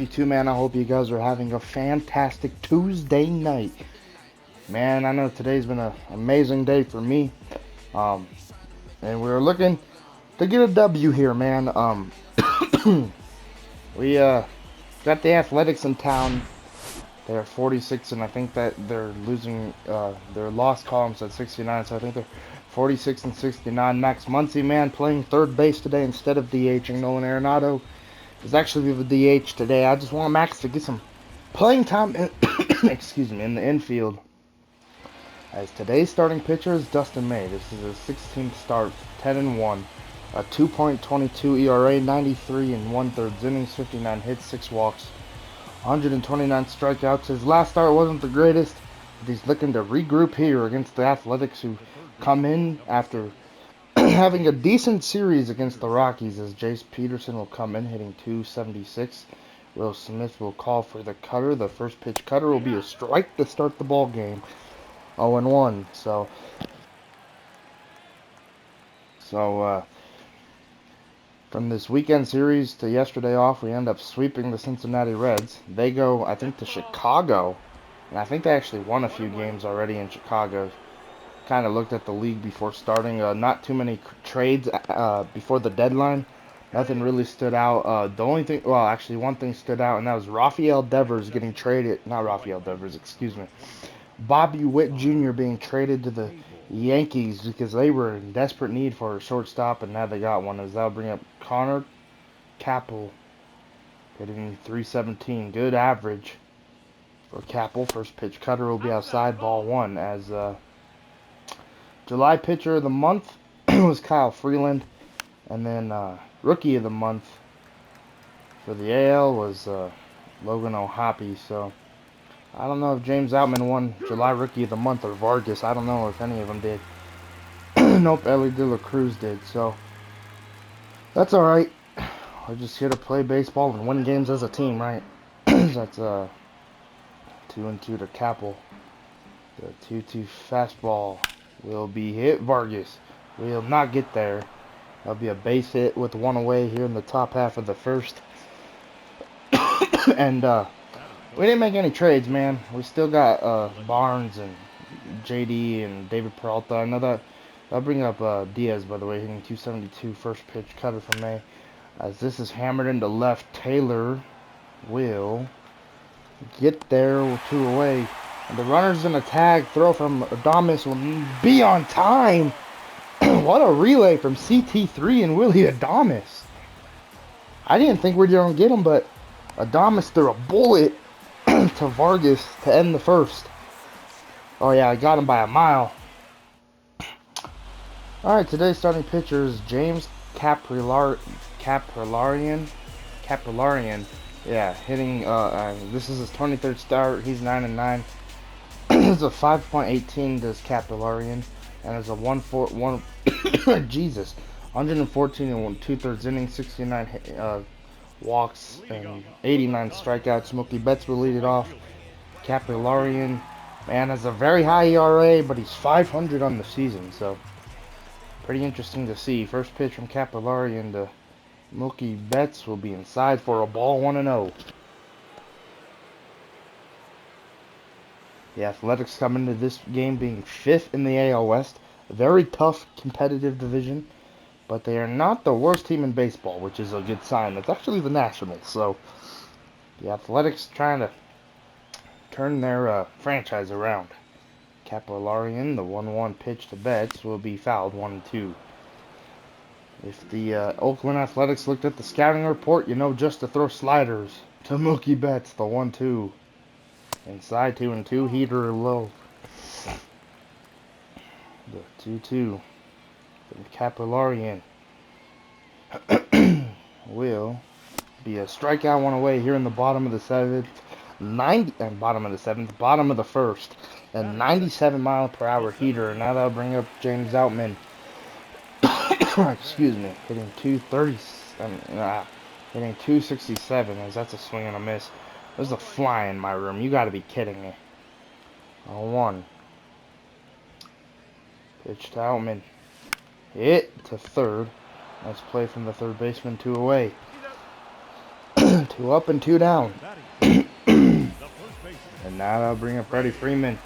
You too, man. I hope you guys are having a fantastic Tuesday night. Man, I know today's been an amazing day for me. Um, and we're looking to get a W here, man. We got the Athletics in town. They're 46, and I think that they're losing their loss columns at 69, so I think they're 46 and 69. Max Muncy, man, playing third base today instead of DHing. Nolan Arenado is actually the DH today. I just want Max to get some playing time in, excuse me, in the infield. As today's starting pitcher is Dustin May. This is his 16th start, 10 and 1, a 2.22 ERA, 93 and 1/3 innings, 59 hits, 6 walks, 129 strikeouts. His last start wasn't the greatest, but he's looking to regroup here against the Athletics, who come in after having a decent series against the Rockies, as Jace Peterson will come in hitting 276. Will Smith will call for the cutter. The first pitch cutter will be a strike to start the ball game. 0-1. So from this weekend series to yesterday off, we end up sweeping the Cincinnati Reds. They go, I think, to Chicago, and I think they actually won a few games already in Chicago. Kind of looked at the league before starting. Not too many trades before the deadline. Nothing really stood out. The only thing, well, actually, one thing stood out, and that was Rafael Devers getting traded. Not Rafael Devers, excuse me. Bobby Witt Jr. being traded to the Yankees because they were in desperate need for a shortstop, and now they got one. As that'll bring up Connor Capel, hitting 317. Good average for Capel. First pitch cutter will be outside, ball one. As July pitcher of the month was Kyle Freeland, and then rookie of the month for the AL was Logan O'Hoppe. So I don't know if James Outman won July Rookie of the Month or Vargas. I don't know if any of them did. Nope, Ellie De La Cruz did. So that's all right. We're just here to play baseball and win games as a team, right? That's 2-2 to Capel. The 2-2 fastball will be hit. Vargas will not get there. That'll be a base hit with one away here in the top half of the first. And we didn't make any trades, man. We still got Barnes and JD and David Peralta. I know that. I'll bring up Diaz, by the way, hitting 272, first pitch cutter from May. As this is hammered into left, Taylor will get there with two away. And the runner's in a tag throw from Adames will be on time. What a relay from CT3 and Willy Adames. I didn't think we were going to get him, but Adames threw a bullet to Vargas to end the first. Oh yeah, I got him by a mile. Alright, today's starting pitcher is James Caprilarian. Yeah, hitting, this is his 23rd start. He's 9-9. It's a 5.18 does Caprilarian. And it's a 1-4-1, Jesus, 114 and 2/3 innings, 69 walks, and 89 strikeouts. Smokey Betts will lead it off. Caprilarian, man, has a very high ERA, but he's 500 on the season, so pretty interesting to see. First pitch from Caprilarian to Mookie Betts will be inside for a ball, 1-0. The Athletics come into this game being 5th in the AL West. A very tough, competitive division. But they are not the worst team in baseball, which is a good sign. That's actually the Nationals. So the Athletics trying to turn their franchise around. Caprilarian, the 1-1 pitch to Betts, will be fouled 1-2. If the Oakland Athletics looked at the scouting report, you know just to throw sliders to Mookie Betts, the 1-2. Inside 2-2, heater low. The 2-2 from Caprilarian will be a strikeout, one away here in the bottom of the seventh. Bottom of the first, and 97-mile-per-hour heater. Now that'll bring up James Outman. Excuse me, hitting 230, hitting 267, as that's a swing and a miss. There's a fly in my room. You got to be kidding me. 0-1. Pitch to Outman. Hit to third. Nice play from the third baseman, two away. Two up and two down. And now I'll bring up Freddie Freeman.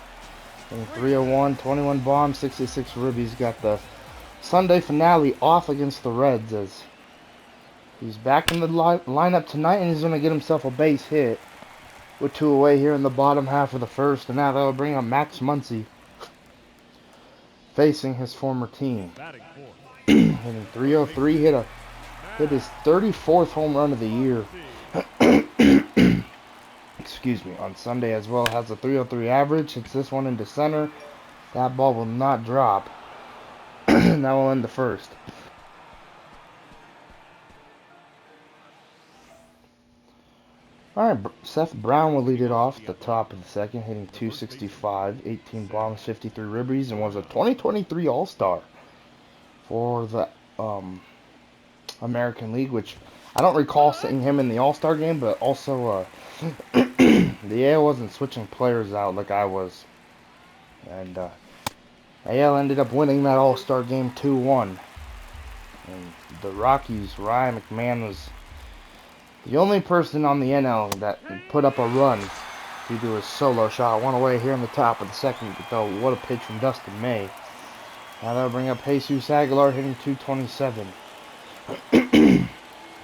301, 21 bombs, 66 ribbies. Got the Sunday finale off against the Reds as he's back in the lineup tonight, and he's going to get himself a base hit with two away here in the bottom half of the first. And now that'll bring up Max Muncy facing his former team. Hitting 303, hit his 34th home run of the year. Excuse me, on Sunday as well. Has a 303 average. Hits this one into center. That ball will not drop. That will end the first. Alright, Seth Brown will lead it off at the top of the second, hitting 265, 18 bombs, 53 ribbies, and was a 2023 All-Star for the American League, which I don't recall seeing him in the All-Star game, but also the AL wasn't switching players out like I was. And AL ended up winning that All-Star game 2-1. And the Rockies, Ryan McMahon was the only person on the NL that put up a run due to his solo shot. One away here in the top of the second, though. What a pitch from Dustin May. Now that'll bring up Jesus Aguilar, hitting 227.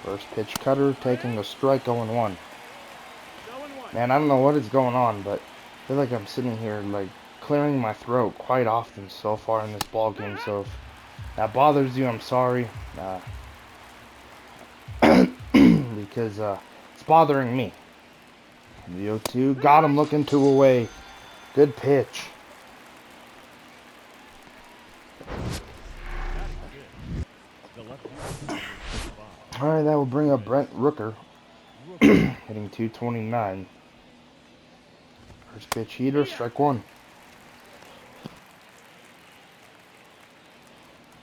First pitch cutter, taking a strike, 0-1. Man, I don't know what is going on, but I feel like I'm sitting here, like, clearing my throat quite often so far in this ball game. So if that bothers you, I'm sorry. Because it's bothering me. The 0-2, got him looking two away. Good pitch. Alright, that will bring up Brent Rooker, hitting 229. First pitch heater, strike one.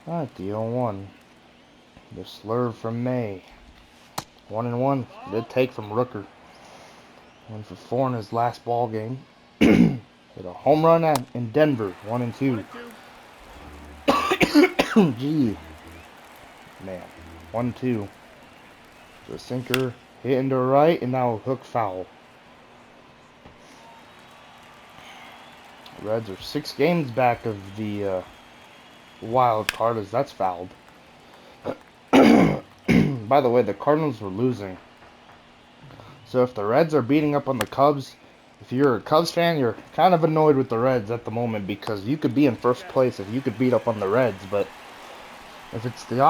Alright, the 0-1. The slurve from May. 1-1. Good take from Rooker. 1 for 4 in his last ball game. Hit a home run in Denver. 1-2. Gee. Man. 1-2. The sinker hit into right, and now a hook foul. The Reds are 6 games back of the wild card, as that's fouled. By the way, the Cardinals were losing. So if the Reds are beating up on the Cubs, if you're a Cubs fan, you're kind of annoyed with the Reds at the moment, because you could be in first place if you could beat up on the Reds. But if it's the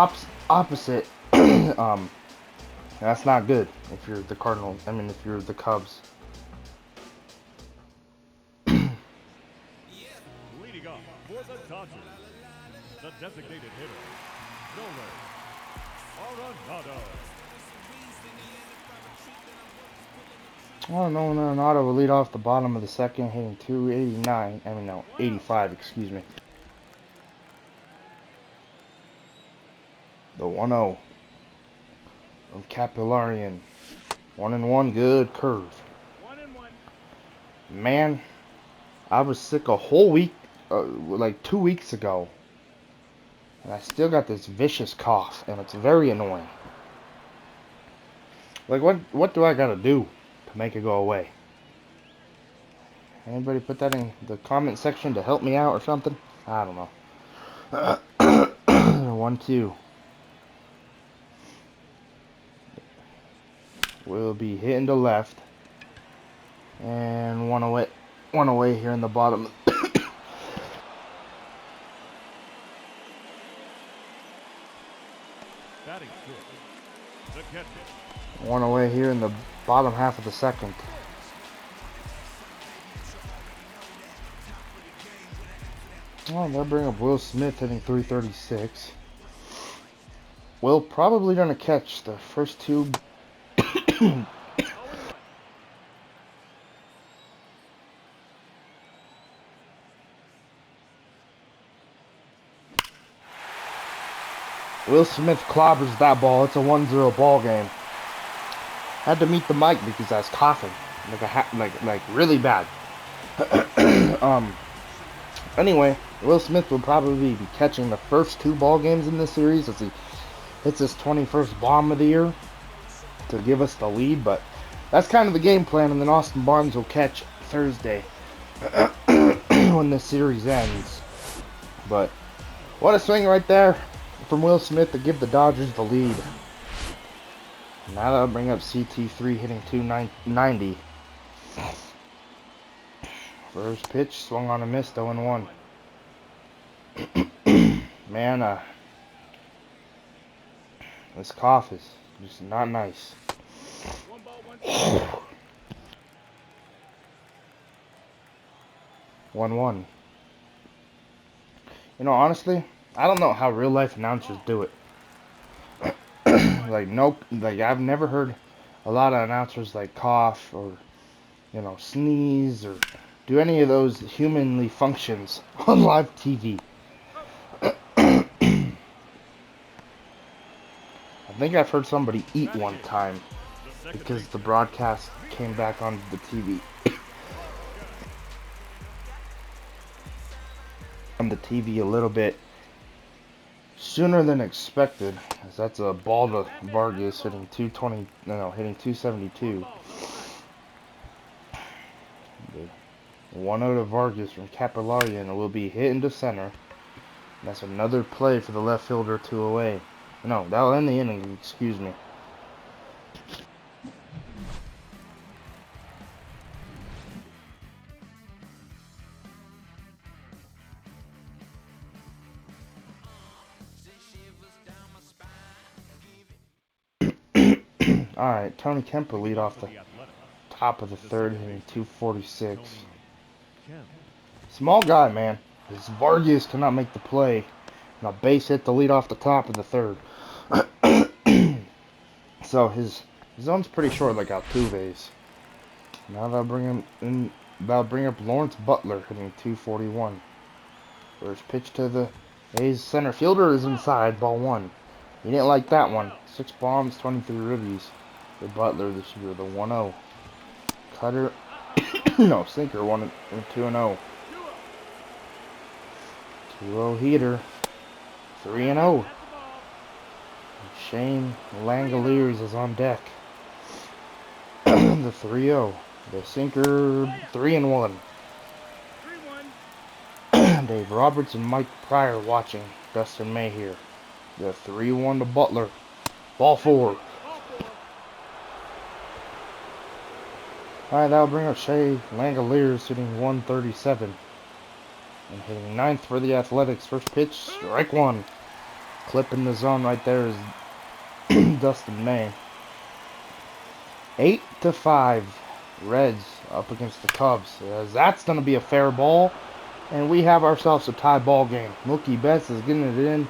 opposite, that's not good if you're the Cardinals. I mean, if you're the Cubs. Leading off for the Dodgers, the designated hitter, Nolan Arenado. Oh, no, Arenado will lead off the bottom of the second, hitting 289. I mean, no, 85, excuse me. The 1-0 from Capillarian. 1-1, good curve. 1-1. Man, I was sick a whole week, like 2 weeks ago. And I still got this vicious cough, and it's very annoying. Like, what do I gotta do to make it go away? Anybody put that in the comment section to help me out or something? I don't know. 1-2. Will be hitting to left. And one away here in the bottom. Batting fifth, the catcher. One away here in the bottom half of the second. Oh, they'll bring up Will Smith hitting 336. Will probably gonna catch the first two. Will Smith clobbers that ball. It's a 1-0 ball game. Had to meet the mic because I was coughing like really bad. Anyway, Will Smith will probably be catching the first two ball games in this series as he hits his 21st bomb of the year. to give us the lead, but that's kind of the game plan, and then Austin Barnes will catch Thursday when the series ends. But what a swing right there from Will Smith to give the Dodgers the lead. Now that'll bring up CT3 hitting 290. First pitch, swung on a miss, 0-1. Man, this cough is just not nice. 1-1. You know, honestly, I don't know how real life announcers do it. Like I've never heard a lot of announcers like cough or, you know, sneeze or do any of those humanly functions on live TV. I think I've heard somebody eat one time because the broadcast came back on the TV. On the TV a little bit sooner than expected, as that's a ball to Vargas hitting 220, hitting 272. The 1-0 to Vargas from Capillarian will be hit into center. That's another play for the left fielder, 2 away. No, that'll end the inning, excuse me. Alright, Tony Kemper lead off the top of the third, hitting 246. Small guy, man. This Vargas cannot make the play. And a base hit to lead off the top of the third. So his zone's pretty short, like Altuve's. Now that'll bring him in. That'll bring up Lawrence Butler, hitting 241. First pitch to the A's center fielder is inside, ball 1. He didn't like that one. 6 bombs, 23 ribbies for Butler this year, the 1-0. Cutter, no, sinker, 1-2-0. 2-0 heater, 3-0. Shane Langoliers is on deck. The 3-0. The sinker, 3-1. Dave Roberts and Mike Pryor watching. Dustin May here. The 3-1 to Butler. Ball 4. Alright, that'll bring up Shea Langoliers hitting 137. And hitting 9th for the Athletics. First pitch, strike 1. Clip in the zone right there is Dustin May. 8-5. Reds up against the Cubs. As that's going to be a fair ball. And we have ourselves a tie ball game. Mookie Betts is getting it in.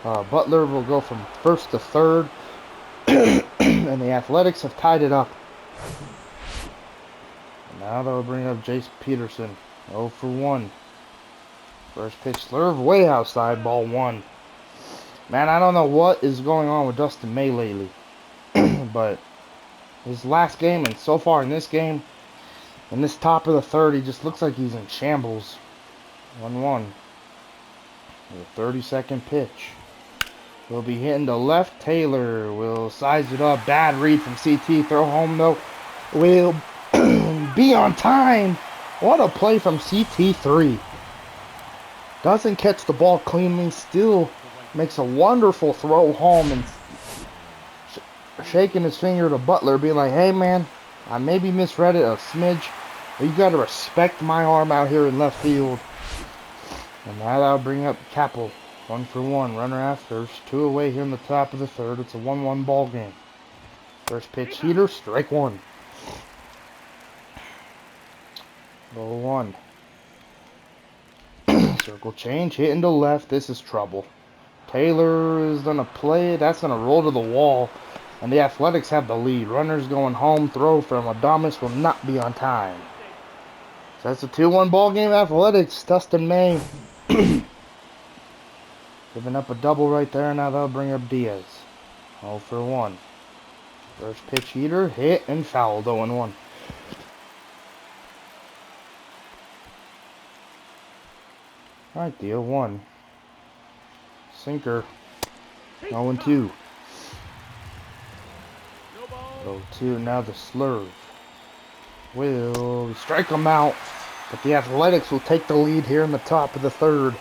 Butler will go from first to third. And the Athletics have tied it up. And now they'll bring up Jace Peterson. 0 for 1. First pitch slurve way outside, ball 1. Man, I don't know what is going on with Dustin May lately. But his last game and so far in this game, in this top of the third, he just looks like he's in shambles. 1-1. The 32nd pitch. Will be hitting to left. Taylor will size it up. Bad read from CT. Throw home though. Will be on time. What a play from CT3. Doesn't catch the ball cleanly. Still makes a wonderful throw home and shaking his finger to Butler, being like, hey man, I maybe misread it a smidge, but you gotta respect my arm out here in left field. And now that'll bring up Capel. 1 for 1. Runner at first. 2 away here in the top of the third. It's a 1-1 ball game. First pitch heater. Strike 1. Ball 1. Circle change. Hitting to left. This is trouble. Taylor is going to play it. That's going to roll to the wall. And the Athletics have the lead. Runners going home. Throw from Adames will not be on time. So that's a 2-1 ball game. Athletics. Dustin May. Giving up a double right there. Now they'll bring up Diaz. 0 for 1. First pitch heater. Hit and fouled. 0-1. Alright, deal 1. Sinker. 0-2. 0-2. Now the slurve. Will strike them out. But the Athletics will take the lead here in the top of the third.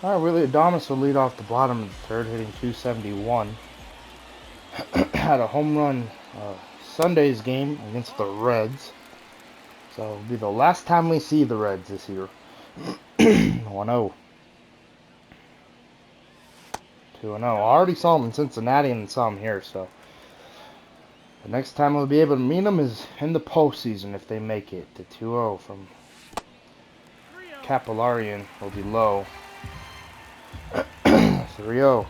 Alright, Willy Adames will lead off the bottom of the third, hitting .271. Had a home run Sunday's game against the Reds. So it'll be the last time we see the Reds this year. 1-0. 2-0. I already saw them in Cincinnati and saw them here, so the next time we'll be able to meet them is in the postseason if they make it. The 2-0 from Capillarian will be low. 3-0.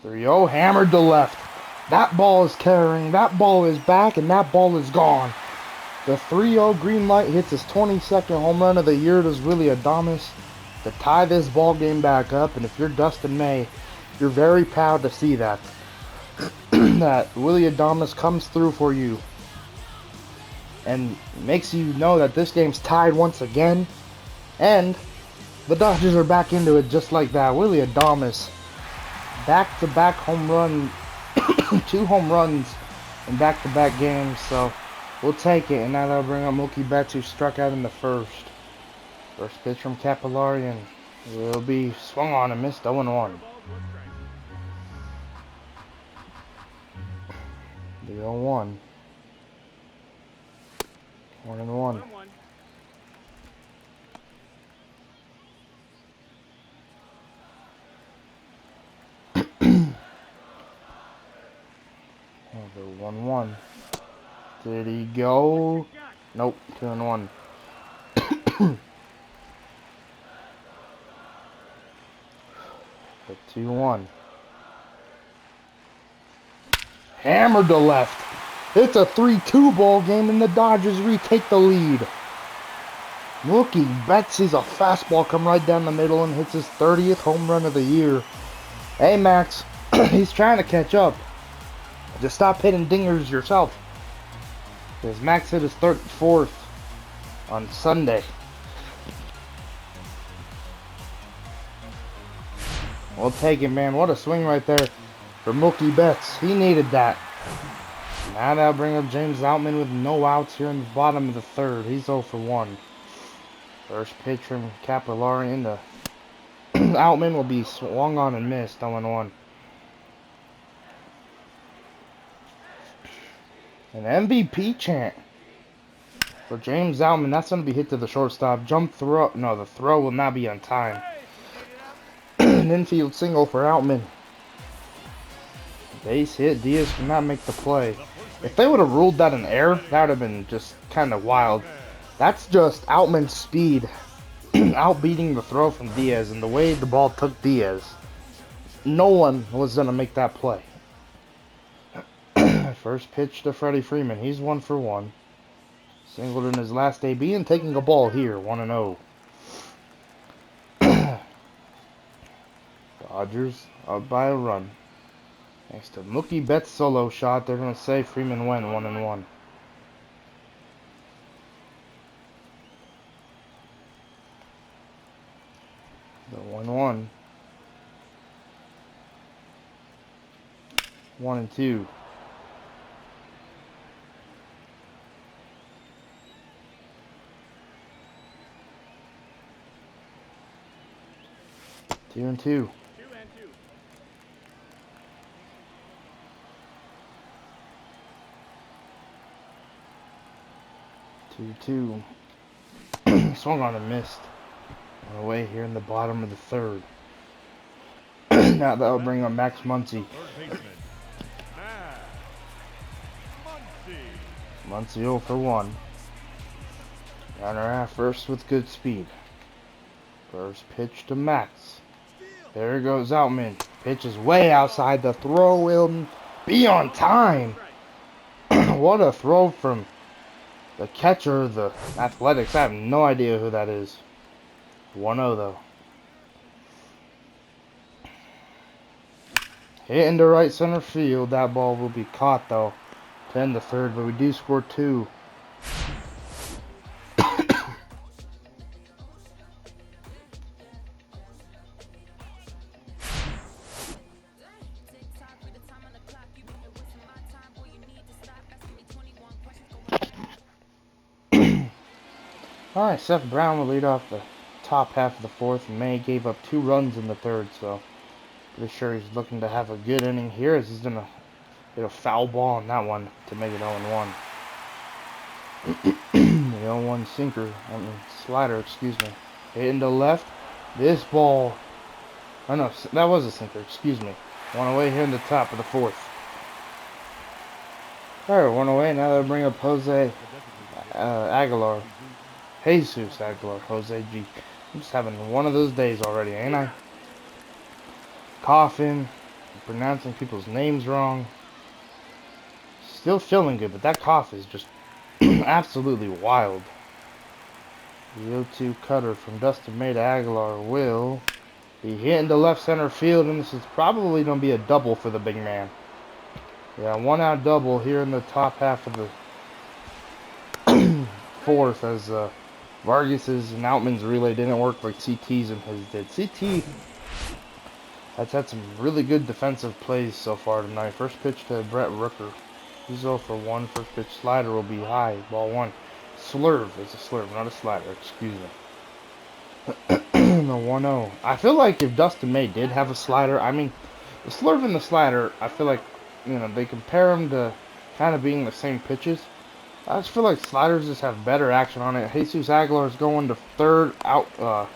3-0, hammered to left. That ball is carrying, that ball is back, and that ball is gone. The 3-0 green light hits his 22nd home run of the year to Willy Adames to tie this ball game back up. And if you're Dustin May, you're very proud to see that. That Willy Adames comes through for you and makes you know that this game's tied once again. And the Dodgers are back into it just like that. Willy Adames, back-to-back home run, 2 home runs in back-to-back games. So we'll take it. And now that'll bring up Mookie Betts, who struck out in the first. First pitch from Capillarian will be swung on and missed 0-1. The 0-1. 1-1. The 1-1. Did he go? Nope. 2-1. The 2-1. Hammered to left. It's a 3-2 ball game, and the Dodgers retake the lead. Mookie Betts sees a fastball come right down the middle and hits his 30th home run of the year. Hey, Max, he's trying to catch up. Just stop hitting dingers yourself. Because Max hit his 34th on Sunday. We'll take it, man. What a swing right there for Mookie Betts. He needed that. Now that'll bring up James Outman with no outs here in the bottom of the third. He's 0 for 1. First pitch from Capillarian to Outman will be swung on and missed. 0-1. An MVP chant for James Outman. That's going to be hit to the shortstop. Jump throw. No, the throw will not be on time. An infield single for Outman. Base hit. Diaz could not make the play. If they would have ruled that an error, that would have been just kind of wild. That's just Outman's speed outbeating the throw from Diaz, and the way the ball took Diaz. No one was going to make that play. First pitch to Freddie Freeman. He's 1 for 1. Singled in his last AB and taking a ball here. 1-0. Dodgers up by a run. Thanks to Mookie Betts' solo shot, they're going to say Freeman went 1-1. The 1-1. 1-2. Two and two. 2-2. Swung on and missed. On the way here in the bottom of the third. Now that'll bring up Max Muncy. Muncy 0 for 1. Runner at first with good speed. First pitch to Max. There goes Outman. Pitch is way outside. The throw will be on time. What a throw from the catcher of the Athletics. I have no idea who that is. 1-0 though. Hit into right center field. That ball will be caught though. To end the third, but we do score 2. Alright, Seth Brown will lead off the top half of the fourth. May gave up 2 runs in the third, so pretty sure he's looking to have a good inning here as he's gonna hit a foul ball on that one to make it 0-1. The 0-1 sinker, slider, excuse me. Hitting to left. This ball, oh no, that was a sinker, excuse me. One away here in the top of the fourth. Alright, one away. Now they'll bring up Jose Aguilar. Jesus Aguilar, Jose G. I'm just having one of those days already, ain't I? Coughing, pronouncing people's names wrong. Still feeling good, but that cough is just absolutely wild. The 0-2 cutter from Dustin May to Aguilar will be hitting to left center field, and this is probably going to be a double for the big man. Yeah, 1-out double here in the top half of the fourth as Vargas's and Outman's relay didn't work like CT's and his did. CT has had some really good defensive plays so far tonight. First pitch to Brett Rooker. He's 0 for 1. First pitch slider will be high. Ball 1. Slurve. It's a slurve, not a slider. Excuse me. The 1-0. I feel like if Dustin May did have a slider, I mean, the slurve and the slider, I feel like, you know, they compare them to kind of being the same pitches. I just feel like sliders just have better action on it. Jesus Aguilar is going to third. Out.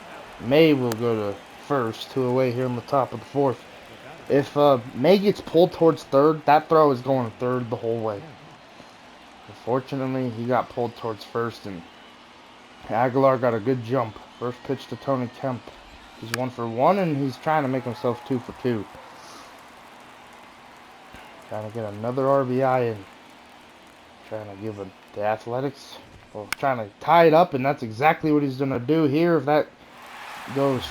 May will go to first. 2 away here in the top of the fourth. If May gets pulled towards third, that throw is going third the whole way. Unfortunately, he got pulled towards first, and Aguilar got a good jump. First pitch to Tony Kemp. He's 1 for 1, and he's trying to make himself 2 for 2. Trying to get another RBI in. Trying to give the Athletics, well, trying to tie it up, and that's exactly what he's going to do here. If that goes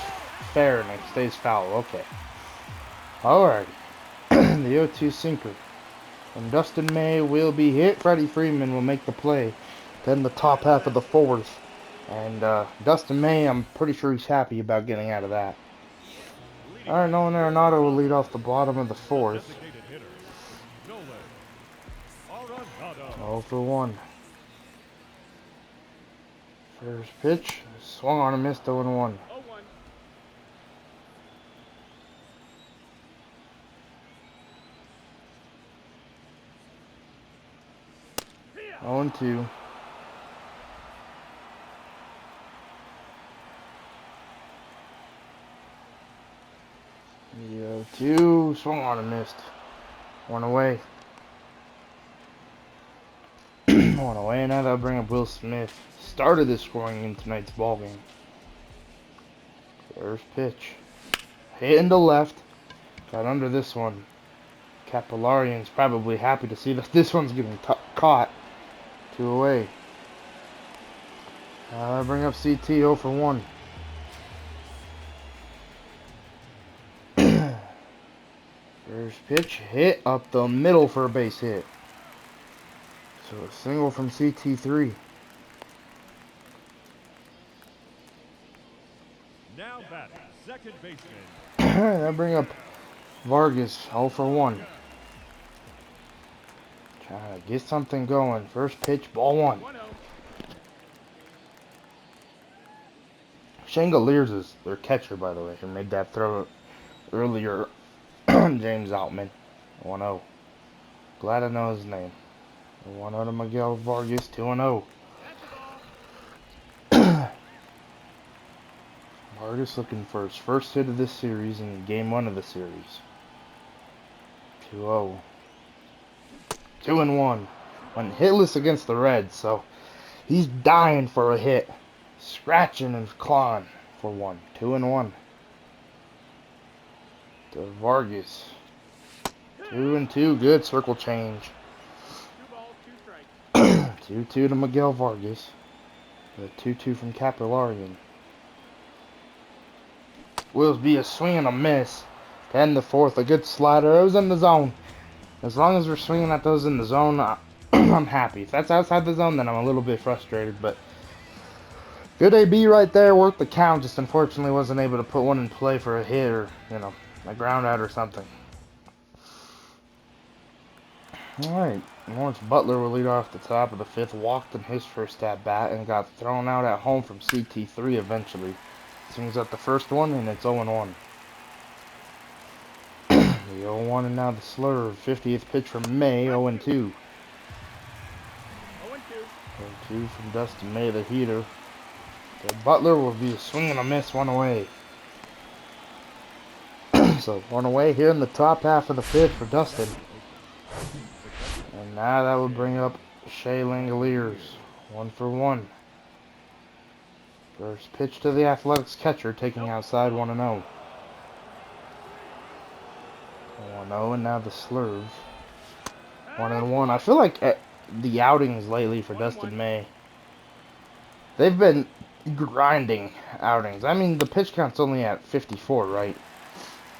fair and it stays foul, okay. Alright, the 0-2 sinker. And Dustin May will be hit. Freddie Freeman will make the play. Then the top half of the fourth. And Dustin May, I'm pretty sure he's happy about getting out of that. Alright, Nolan Arenado will lead off the bottom of the fourth. 0 for 1. First pitch, swung on and missed, 0-1. 0-2. The 2 swung on and missed. 1 away. 1 away. Now that'll bring up Will Smith. Started the scoring in tonight's ball game. First pitch. Hitting to left. Got under this one. Capillarian's probably happy to see that this one's getting caught. 2 away. Bring up CT 0 for 1. First pitch hit up the middle for a base hit. So a single from CT3. Now batting, second baseman. That bring up Vargas 0 for 1. Trying to get something going. First pitch, ball 1. Chandeliers is their catcher, by the way, who made that throw earlier. James Outman. 1-0. Glad I know his name. 1-0 to Miguel Vargas. 2-0. Vargas looking for his first hit of this series in game 1 of the series. 2-0. 2-1. Went hitless against the Reds, so he's dying for a hit. Scratching and clawing for 1. 2-1. To Vargas. 2-2. Good circle change. 2-2 to Miguel Vargas. The 2-2 from Capillarian. Will be a swing and a miss. To end the fourth. A good slider. It was in the zone. As long as we're swinging at those in the zone, I'm happy. If that's outside the zone, then I'm a little bit frustrated. But good AB right there. Worked the count. Just unfortunately wasn't able to put one in play for a hit or, you know, a ground out or something. Alright, Lawrence Butler will lead off the top of the fifth, walked in his first at bat and got thrown out at home from CT3 eventually. Swings up the first one and it's 0-1. The 0-1 and now the slurve. 50th pitch from May, 0-2. 0-2 from Dustin May, the heater. So Butler will be a swing and a miss, one away. So one away here in the top half of the fifth for Dustin. And now that would bring up Shea Langoliers. 1-for-1. First pitch to the Athletics catcher, taking outside 1-0. 1-0 and now the slurve. 1-1. I feel like the outings lately for Dustin May, they've been grinding outings. I mean, the pitch count's only at 54, right?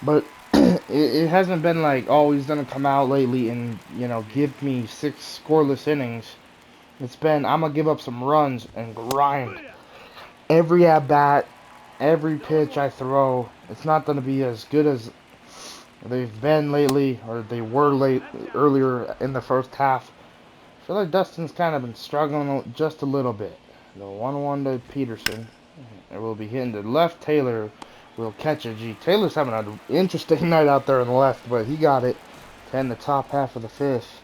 But it hasn't been like, oh, he's gonna come out lately and, you know, give me 6 scoreless innings. It's been, I'm gonna give up some runs and grind. Every at bat, every pitch I throw, it's not gonna be as good as they've been lately, or they were earlier in the first half. I feel like Dustin's kind of been struggling just a little bit. The 1-1 to Peterson. It will be hitting to left. Taylor will catch it. Gee, Taylor's having an interesting night out there in the left, but he got it to end the top half of the fifth.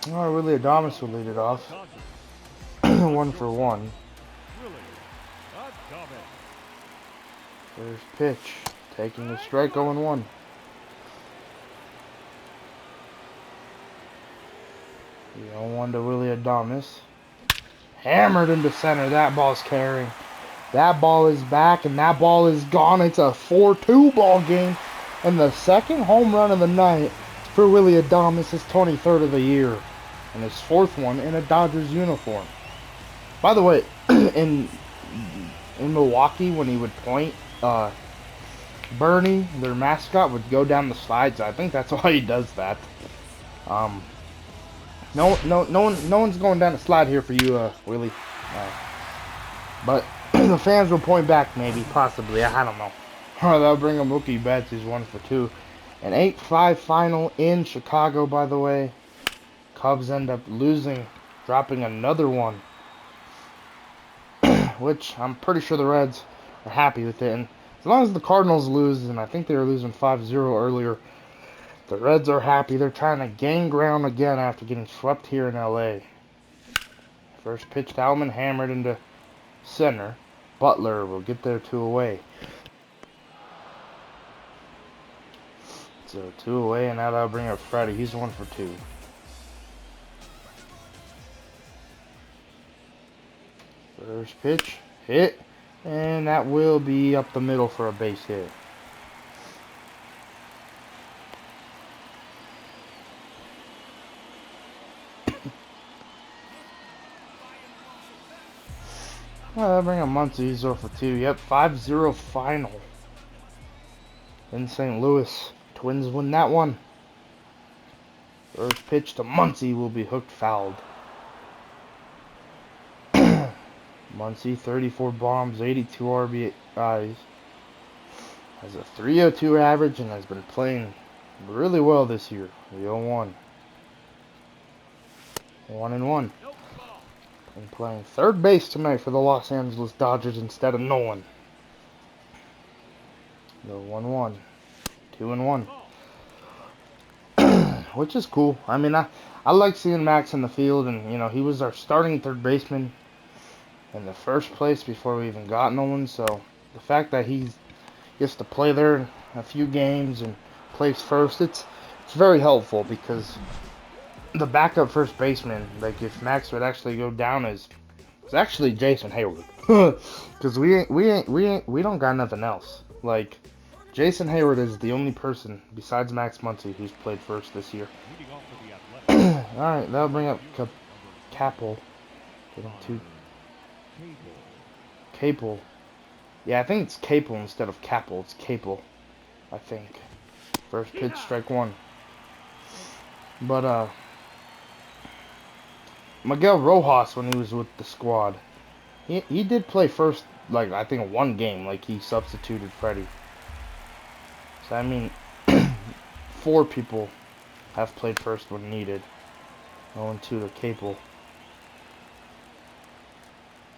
Oh, Willy Adames will lead it off. 1-for-1. First pitch. Taking the strike, 0-1. The 0-1 to Willy Adames. Hammered into center. That ball's carrying. That ball is back, and that ball is gone. It's a 4-2 ball game. And the second home run of the night for Willy Adames, his 23rd of the year. And his 4th one in a Dodgers uniform. By the way, in Milwaukee, when he would point, Bernie, their mascot, would go down the slides. I think that's why he does that. No one's going down the slide here for you, Willie. But the fans will point back, maybe, possibly. I don't know. That'll bring him Mookie Betts. He's 1-for-2. An 8-5 final in Chicago, by the way. Cubs end up losing, dropping another one, which I'm pretty sure the Reds are happy with it. And as long as the Cardinals lose, and I think they were losing 5-0 earlier, the Reds are happy. They're trying to gain ground again after getting swept here in LA. First pitch to Alman, hammered into center. Butler will get there 2 away. So 2 away, and now that'll bring up Freddie. He's 1-for-2. First pitch, hit, and that will be up the middle for a base hit. Well, that'll bring up Muncy. He's 0-for-2. Yep, 5-0 final in St. Louis. Twins win that one. First pitch to Muncy will be hooked fouled. Muncy, 34 bombs, 82 RBIs. Has a 302 average and has been playing really well this year. The 0-1. 1-1. And playing third base tonight for the Los Angeles Dodgers instead of Nolan. The 1-1. 2-1. Which is cool. I mean, I like seeing Max in the field, and, you know, he was our starting third baseman in the first place before we even got Nolan. So the fact that he gets to play there a few games and plays first, it's very helpful, because the backup first baseman, like if Max would actually go down, it's actually Jason Hayward, because we don't got nothing else. Like, Jason Hayward is the only person besides Max Muncy who's played first this year. All right, that'll bring up Capel. Capel. Yeah, I think it's Capel instead of Capel. It's Capel, I think. First pitch, strike 1. But Miguel Rojas, when he was with the squad, he did play first, like, I think 1 game, like he substituted Freddie. So I mean, 4 people Have played first when needed. 0-2 to Capel.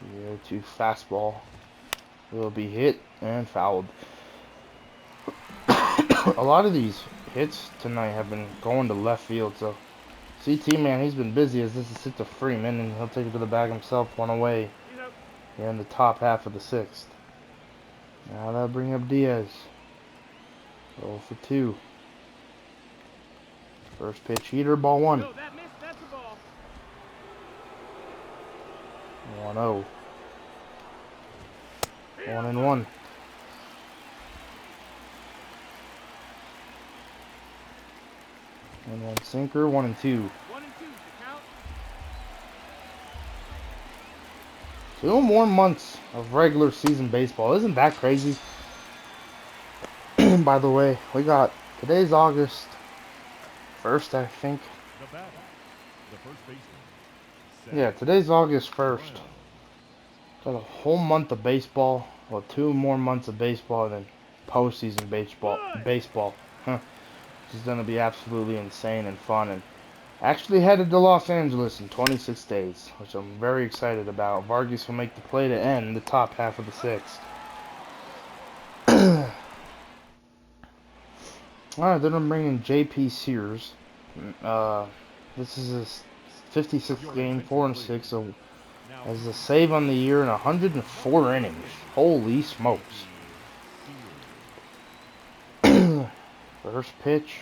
The 0-2 fastball will be hit and fouled. A lot of these hits tonight have been going to left field, so CT, man, he's been busy as this is hit to Freeman, and he'll take it to the bag himself, one away here in the top half of the sixth. Now that'll bring up Diaz. 0 for 2. First pitch heater, ball 1. 1-0. 1-1. And one sinker, 1-2. 2 more months of regular season baseball. Isn't that crazy? By the way, we got today's August 1st, I think. Yeah, today's August 1st. Got a whole month of baseball. Well, 2 more months of baseball than postseason baseball. Huh. This is going to be absolutely insane and fun. And actually headed to Los Angeles in 26 days, which I'm very excited about. Vargas will make the play to end the top half of the sixth. Alright, then I'm bringing J.P. Sears. This is his 56th game, 4-6, so has a save on the year in 104 innings. Holy smokes. First pitch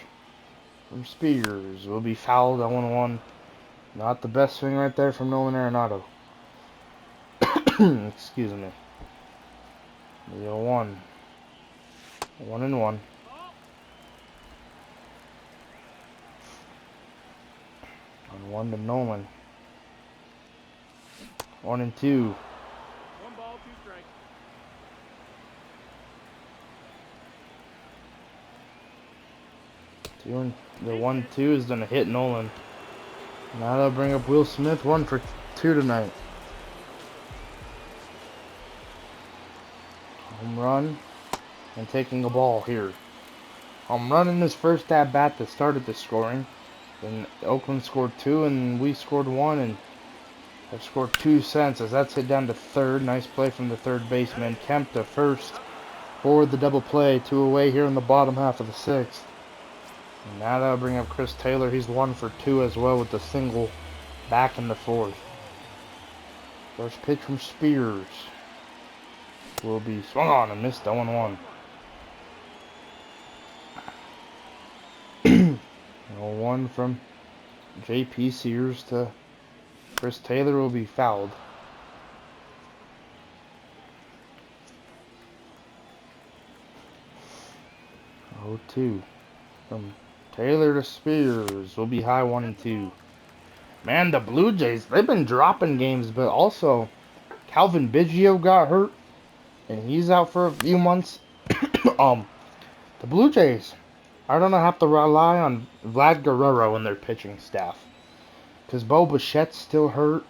from Spears will be fouled at 1-1. Not the best swing right there from Nolan Arenado. Excuse me. The 0-1. 1-1. 1-1 to Nolan. 1-2. 1 ball, 2 strikes. The 1-2 is going to hit Nolan. Now they'll bring up Will Smith, 1 for 2 tonight. Home run and taking a ball here. Home run in his first at bat that started the scoring. Then Oakland scored 2 and we scored 1, and have scored 2 since as that's hit down to third. Nice play from the third baseman. Kemp to first for the double play. 2 away here in the bottom half of the sixth. And now that'll bring up Chris Taylor. He's 1 for 2 as well with the single back in the fourth. First pitch from Spears will be swung on and missed 0-1. 0-1 from J.P. Sears to Chris Taylor will be fouled. 0-2 from Taylor to Spears will be high, 1-2. Man, the Blue Jays, they've been dropping games, but also Calvin Biggio got hurt and he's out for a few months. The Blue Jays are gonna have to rely on Vlad Guerrero and their pitching staff, because Bo Bichette's still hurt.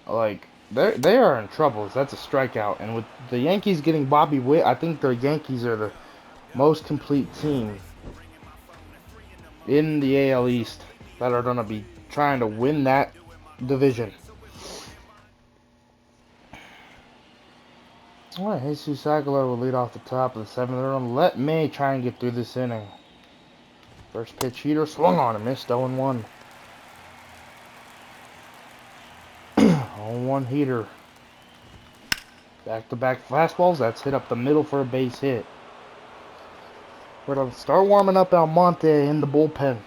Like, they are in trouble. That's a strikeout. And with the Yankees getting Bobby Witt, I think the Yankees are the most complete team in the AL East that are gonna be trying to win that division. Alright, Jesus Aguilar will lead off the top of the 7th. They're gonna let May try and get through this inning. First pitch heater swung on and missed, 0-1. 0-1 heater. Back-to-back fastballs. That's hit up the middle for a base hit. We're gonna start warming up Almonte in the bullpen.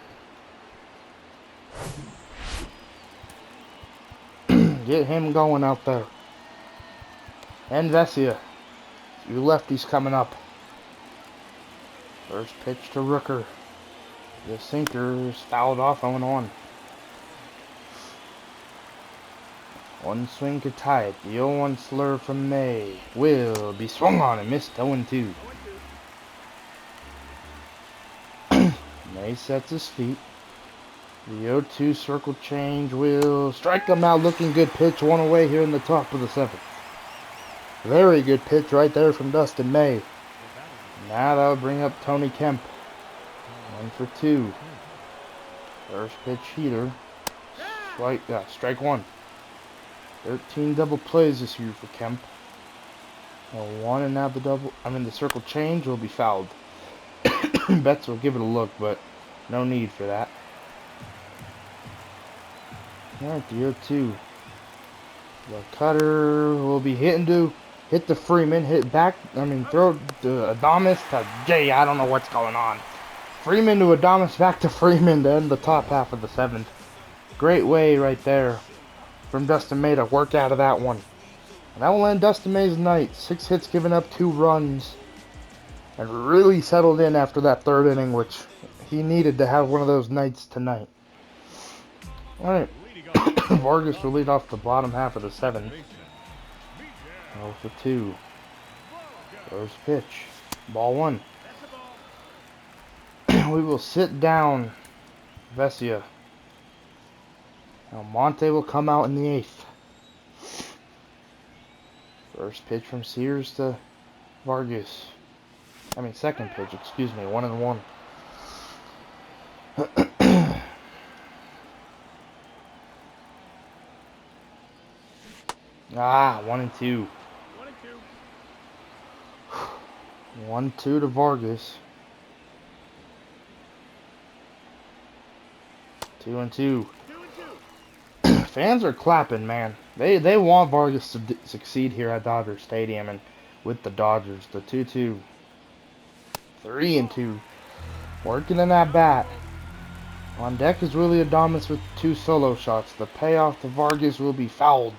Get him going out there. And Vesia. You lefties coming up. First pitch to Rooker. The sinker is fouled off, 0-1. One swing to tie it. The 0-1 slur from May will be swung on and missed, 0-2. May sets his feet. The 0-2 circle change will strike him out. Looking good pitch. 1 away here in the top of the 7th. Very good pitch right there from Dustin May. Now that'll bring up Tony Kemp. 1 for 2. First pitch heater. Strike one. 13 double plays this year for Kemp. One and now the circle change will be fouled. Betts will give it a look, but no need for that. Alright, the 0-2. The cutter will be hit the Freeman, throw to Adames to Jay. I don't know what's going on. Freeman to Adames, back to Freeman to end the top half of the 7th. Great way right there from Dustin May to work out of that one. And that will end Dustin May's night. 6 hits, giving up 2 runs. And really settled in after that 3rd inning, which he needed to have one of those nights tonight. Alright. Vargas will lead off the bottom half of the 7th. 0-2. First pitch. Ball 1. We will sit down Vesia. Almonte will come out in the 8th. First pitch from Sears to Vargas. Second pitch, 1-1. 1-2. 1-2 to Vargas. 2-2. Fans are clapping, man. They want Vargas to succeed here at Dodger Stadium and with the Dodgers. The 2-2. 3-2. Working in that bat. On deck is Willy Adames with 2 solo shots. The payoff to Vargas will be fouled.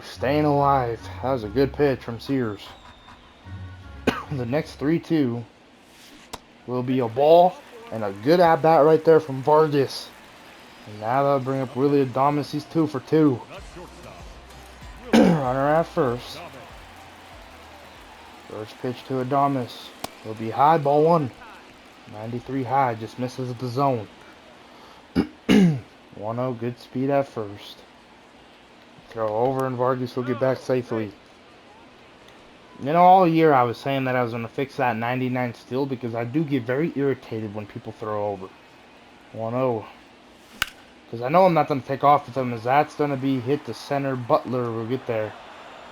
Staying alive. That was a good pitch from Sears. The next 3-2 will be a ball and a good at-bat right there from Vargas. And now that'll bring up Willy Adames. He's 2 for 2. Runner at first. First pitch to Adames. Will be high, ball 1. 93 high, just misses the zone. 1-0, good speed at first. Throw over and Vargas will get back safely. All year I was saying that I was going to fix that 99 still because I do get very irritated when people throw over. 1-0. Because I know I'm not going to take off with him as that's going to be hit to center. Butler will get there.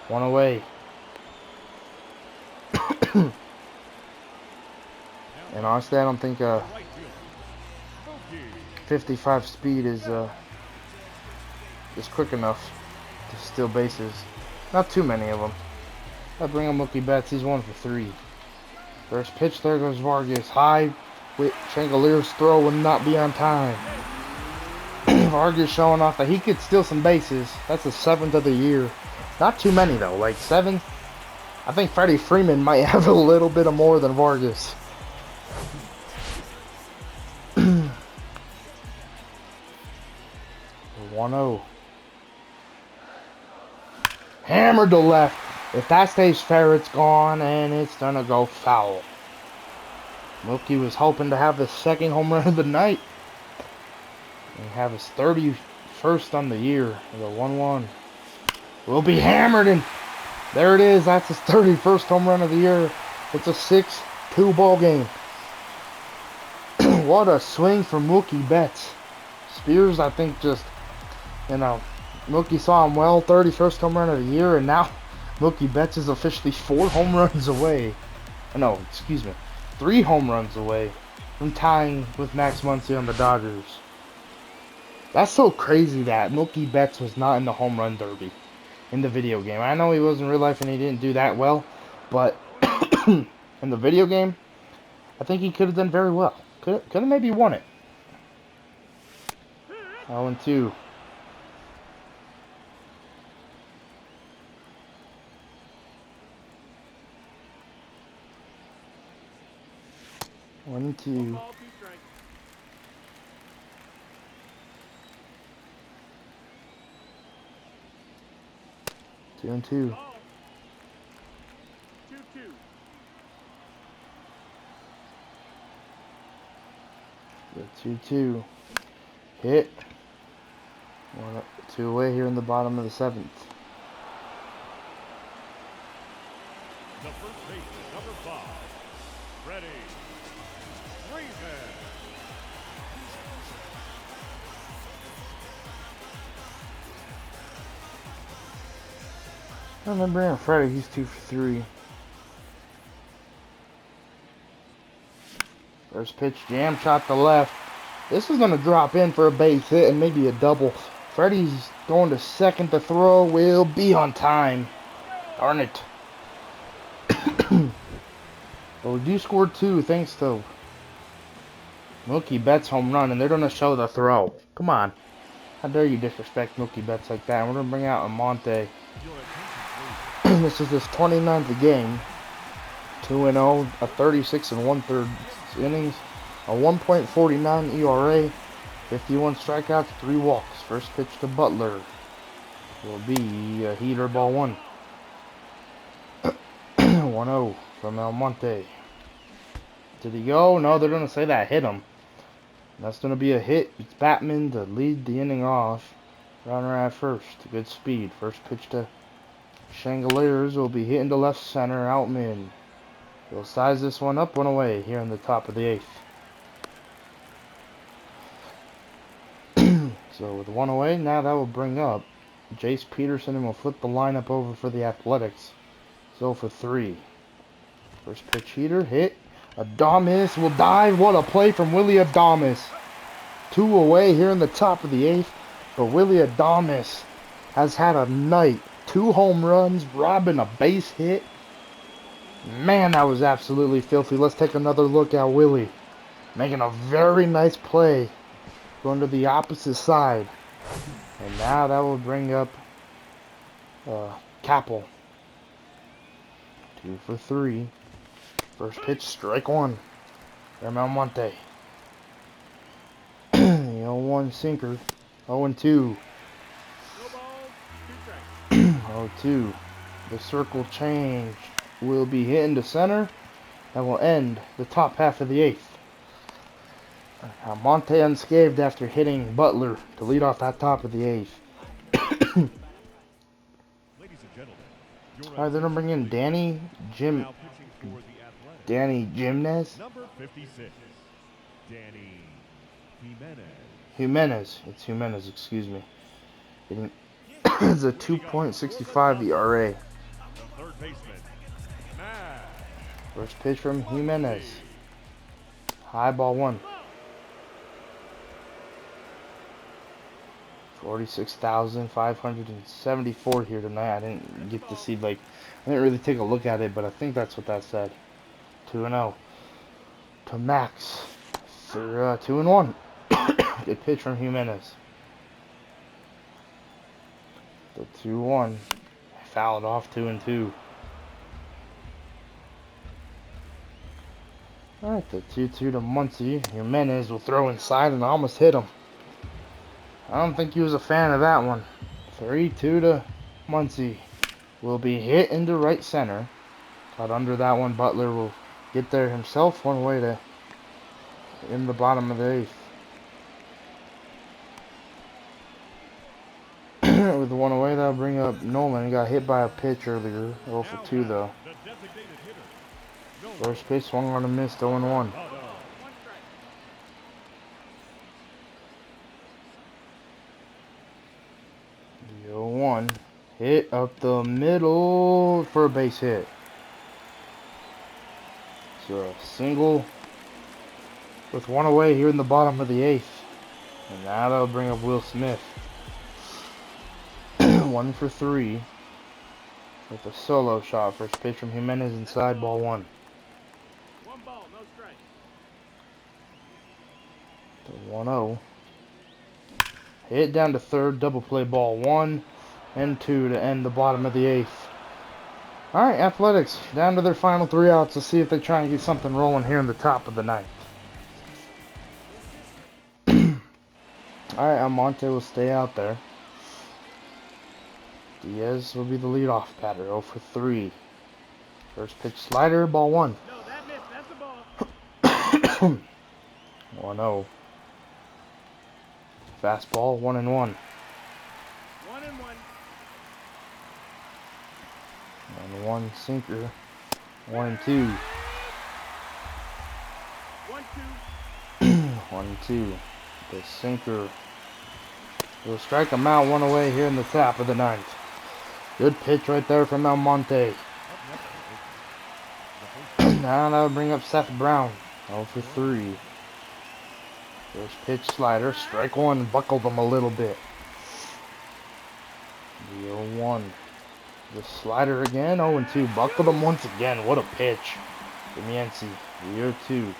1 away. And honestly, I don't think 55 speed is quick enough to steal bases. Not too many of them. I bring him Mookie Betts. He's 1 for 3. First pitch, there goes Vargas. High. Changelier's throw will not be on time. Vargas showing off that he could steal some bases. That's the 7th of the year. Not too many though. Like 7. I think Freddie Freeman might have a little bit of more than Vargas. 1-0. Hammered to left. If that stays fair, it's gone, and it's gonna go foul. Mookie was hoping to have the 2nd home run of the night and have his 31st on the year. The 1-1 will be hammered, and there it is. That's his 31st home run of the year. It's a 6-2 ball game. What a swing from Mookie Betts. Spears, I think, just, Mookie saw him well. 31st home run of the year, and now Mookie Betts is officially 4 home runs away. No, excuse me. 3 home runs away from tying with Max Muncy on the Dodgers. That's so crazy that Mookie Betts was not in the home run derby in the video game. I know he was in real life and he didn't do that well, but in the video game, I think he could have done very well. Could have maybe won it. 0-2. One, two. 2-2. 2-2. The 2-2. Hit. 2 away here in the bottom of the 7th. The first baseman, number 5, Freddie Freeman. And then bring in Freddie, he's 2 for 3. First pitch, jam shot to left. This is going to drop in for a base hit and maybe a double. Freddie's going to second. The throw will be on time. Darn it. But we do score 2 thanks to Mookie Betts' home run, and they're going to show the throw. Come on. How dare you disrespect Mookie Betts like that? And we're going to bring out Amonte. This is his 29th game. 2-0, a 36 and 1/3 innings, a 1.49 ERA, 51 strikeouts, 3 walks. First pitch to Butler will be a heater, ball 1. 1-0 from Almonte. Did he go? No, they're going to say that hit him. That's going to be a hit. It's Batman to lead the inning off. Runner at first. Good speed. First pitch to Chandeliers will be hitting to left center. Outman. He'll size this one up, 1 away here in the top of the 8th. So with 1 away, now that will bring up Jace Peterson and will flip the lineup over for the Athletics. So for 3. First pitch heater, hit. Adames will dive. What a play from Willy Adames. 2 away here in the top of the 8th. But Willy Adames has had a night. 2 home runs, robbing a base hit. Man, that was absolutely filthy. Let's take another look at Willy. Making a very nice play. Going to the opposite side. And now that will bring up Capel. 2 for 3. First pitch, strike 1. From Almonte. The 0-1 sinker. 0-2. 0-2. The circle change will be hitting to center. And will end the top half of the 8th. Almonte unscathed after hitting Butler to lead off that top of the 8th. Alright, they're going to bring in Danny Jimenez. Number 56, Danny Jimenez. It's Jimenez, excuse me. It's a 2.65 ERA. third baseman, Matt. First pitch from Jimenez. High ball 1. 46,574 here tonight. I didn't get to see, I didn't really take a look at it, but I think that's what that said. 2-0 to Max for 2-1. Good pitch from Jimenez. The 2-1 fouled off. 2-2. Alright, the 2-2 to Muncie. Jimenez will throw inside and almost hit him. I don't think he was a fan of that one. 3-2 to Muncie. Will be hit into right center. But under that one, Butler will get there himself. 1 away to in the bottom of the 8th. With 1 away, that'll bring up Nolan. He got hit by a pitch earlier. 0 for 2 though. First pitch swung on a miss. 0-1. The 0-1 hit up the middle for a base hit. So a single with 1 away here in the bottom of the 8th. And now that'll bring up Will Smith. 1 for 3 with a solo shot. First pitch from Jimenez inside, ball 1. 1 ball, no strike. The 1-0. Hit down to third, double play, ball 1 and 2 to end the bottom of the 8th. Alright, Athletics down to their final 3 outs. Let's see if they try and get something rolling here in the top of the 9th. Alright, Almonte will stay out there. Diaz will be the leadoff batter. 0 for 3. First pitch slider, ball 1. No, that missed. That's the ball. 1-0. Fastball, 1-1. 1-1. 1-1 sinker. 1-2. 1-2. 1-2. The sinker will strike him out. 1 away here in the top of the 9th. Good pitch right there from Almonte. Now that'll bring up Seth Brown. 0 for 3. First pitch slider. Strike one. Buckled him a little bit. The 0-1. The slider again. 0-2. Buckled him once again. What a pitch. Demienzi. The 0-2.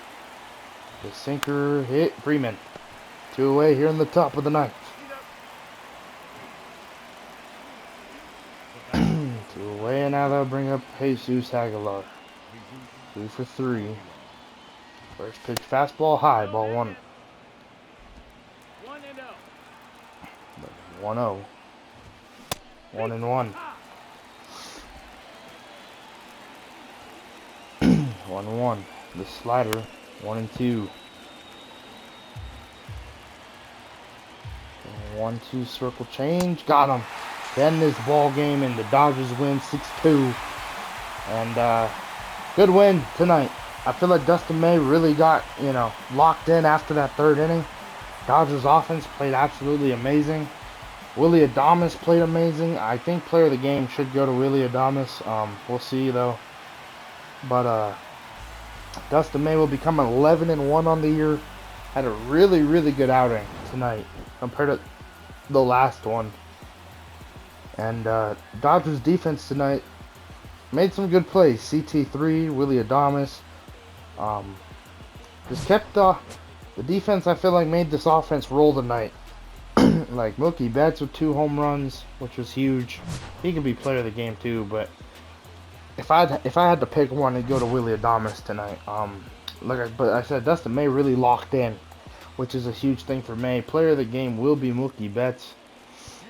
The sinker hit. Freeman. 2 away here in the top of the ninth. 2 away, and now they'll bring up Jesus Aguilar. 2 for 3. First pitch fastball high, ball 1. 1-0. 1-1. 1-1. The slider. 1-2. 1-2 circle change. Got him. Then this ball game, and the Dodgers win 6-2. And good win tonight. I feel like Dustin May really got, locked in after that third inning. Dodgers offense played absolutely amazing. Willy Adames played amazing. I think player of the game should go to Willy Adames. We'll see though. But Dustin May will become 11-1 on the year. Had a really, really good outing tonight compared to the last one. And Dodgers defense tonight made some good plays. CT3, Willy Adames. Just kept the defense, I feel like, made this offense roll tonight. Like Mookie Betts with 2 home runs, which was huge. He can be player of the game too, but if I had to pick one, it'd go to Willy Adames tonight. But I said Dustin May really locked in, which is a huge thing for May. Player of the game will be Mookie Betts.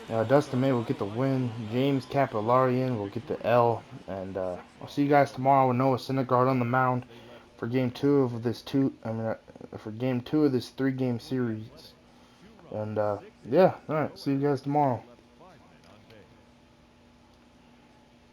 Dustin May will get the win. James Capillarian will get the L. And I'll see you guys tomorrow with Noah Syndergaard on the mound for game 2 of this 3-game series. And yeah, all right. See you guys tomorrow.